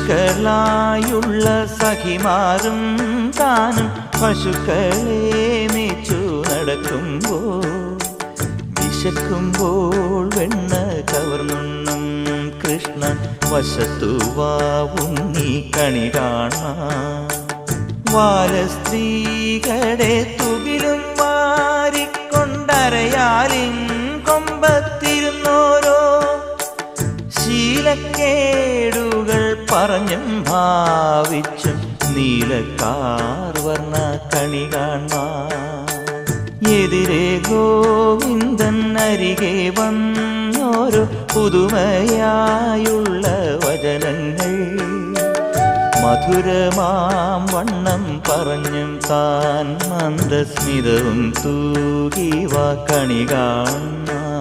പശുക്കളായുള്ള സഖിമാരും താനും പശുക്കളെ മേച്ചു നടക്കുമ്പോൾ വിശക്കുമ്പോൾ വെണ്ണ കവർന്നുണ്ണും കൃഷ്ണൻ വശത്തുവാ ഉണ്ണി കണി കാണാൻ ബാലസ്ത്രീകളെ തുകിലും വാരിക്കൊണ്ടരയാലിൻ കൊമ്പത്തിരുന്നോരോ ശീലക്കേടുകൾ പറഞ്ഞും ഭാവിച്ചും നീലക്കാർ വർണ്ണ കണി കാണാൻ എതിരെ ഗോവിന്ദൻ അരികെ വന്നോരോ പുതുമയായുള്ള വചനങ്ങൾ മധുരമാം വണ്ണം പറഞ്ഞും താൻ മന്ദസ്മിതവും തൂകി വാ കണി കാണാൻ.